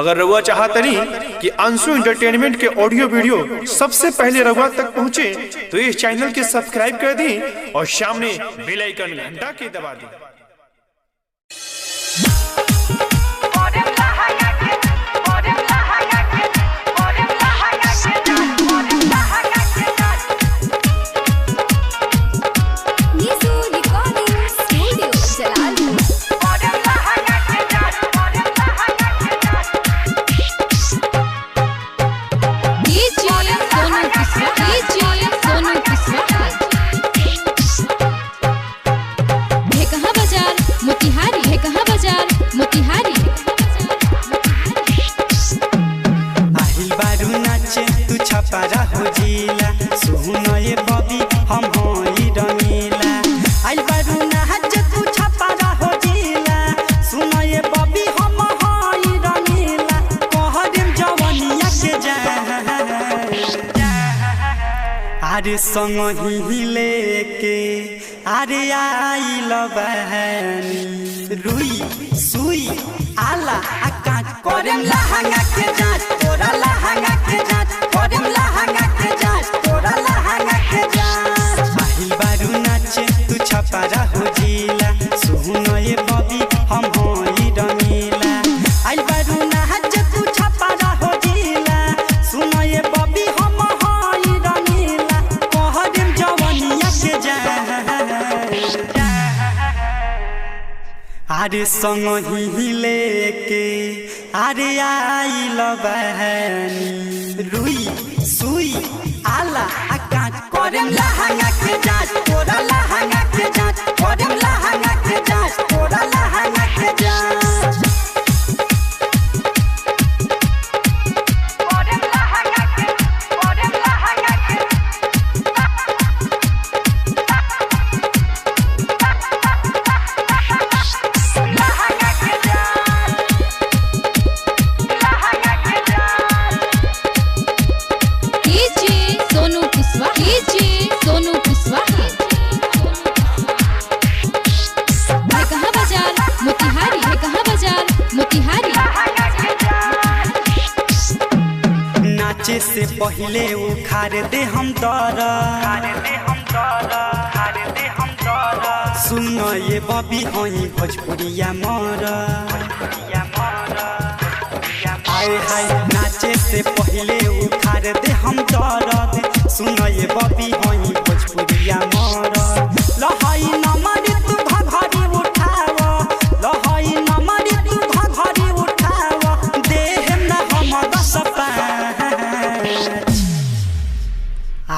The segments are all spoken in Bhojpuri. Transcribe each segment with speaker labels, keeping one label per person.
Speaker 1: अगर रउआ चाहतनी कि अंशु एंटरटेनमेंट के ऑडियो वीडियो सबसे पहले रउआ तक पहुंचे तो इस चैनल के सब्सक्राइब कर दी और सामने बेल आइकन घंटा के दबा दी।
Speaker 2: छपरा हो जिला सुनए बबी हम होई रंगीला आइल बारू नाच तू छपरा हो जिला सुनए बबी हम होई रंगीला कहदेम जवनिया के जा अरे संग ही लेके अरे आइल बहनी रुई सुई आला आका करम लहंगा के जांच तोरा लहंगा के जांच करम लहंगा के जांच तोरा लहंगा के जांच आइल बारू नाचे तू छपरा हो जिला सुनए बबी हम होई रंगीला आइल बारू नाच तू छपरा हो जिला सुनए बबी हम होई रंगीला कहदेम जवनिया के जांच अरे संग ही लेके अरे आइल बहनी रुई सुई आला आका करम लहंगा के जांच तोरा लहंगा के जांच करम लहंगा के जांच तोरा लहंगा के जांच से पहले उखाड़ दे हम दर सुन ये बबी हई भोजपुरिया मर आए हाय नाचे से पहले उखाड़ दे हम दर सुन ये बबी हई भोजपुरिया मर लहई नमरी तू घघरी उठाव लहई नमरी तू घघरी उठाव देह न हम दस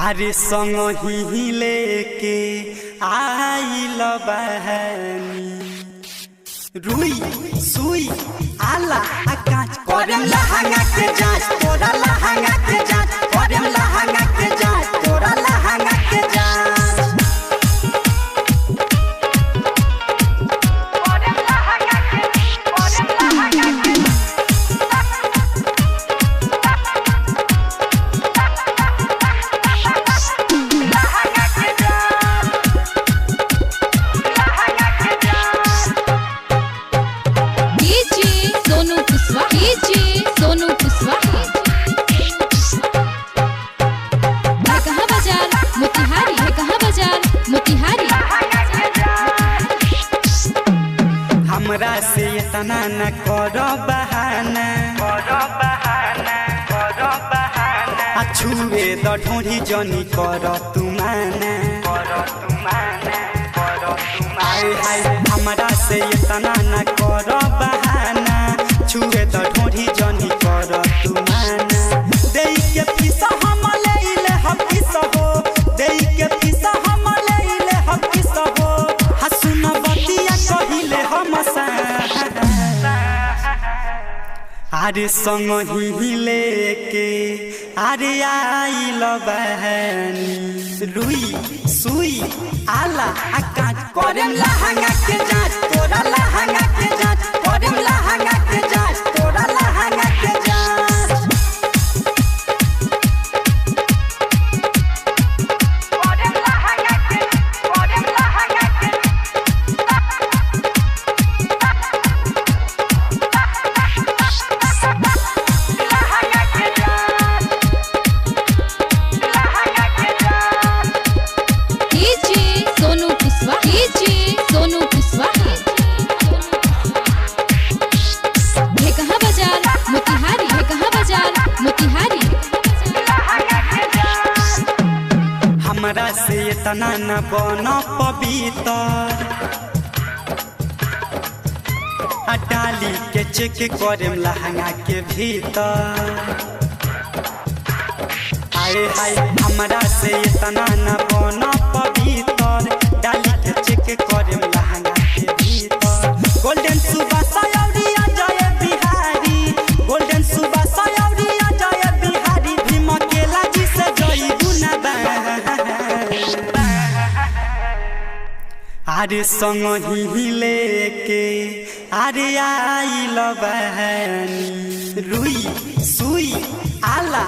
Speaker 2: अरे संग ही लेके आइल बहनी रुई सुई आला आका करम लहंगा के जांच तोरा लहंगा के जांच करम लहंगा के जांच तोरा लहंगा के जांच हमरा से इतना न करो बहाना छुए द ढोढ़ी जनी करो तुमाना आए हाय हमरा से इतना न करो बहाना छुए द ढोढ़ी जनी करो तुमाना देई के पीसा हम लेले हम पीसा हो देई के पीसा हम लेले हम पीसा हो हसुन बतिया कहिले हम अरे संग ही लेके अरे आइल बहनी रुई सुई आला आका करम लहंगा के जांच तोरा लहंगा के जांच करम लहंगा के जांच तोरा लहंगा के जांच तना न बन पवित्र डाली के चेक करेम लहंगा के भीतर आए हाय हमरा से तना न बन पवित्र डाली के चेक करेम लहंगा के भीतर गोल्डन सुबह सयौरिया जय बिहारी गोल्डन सुबह सयौरिया जय बिहारी भीम केला जी से जई गुना अरे संग ही लेके अरे आई लबहनी रुई सुई आला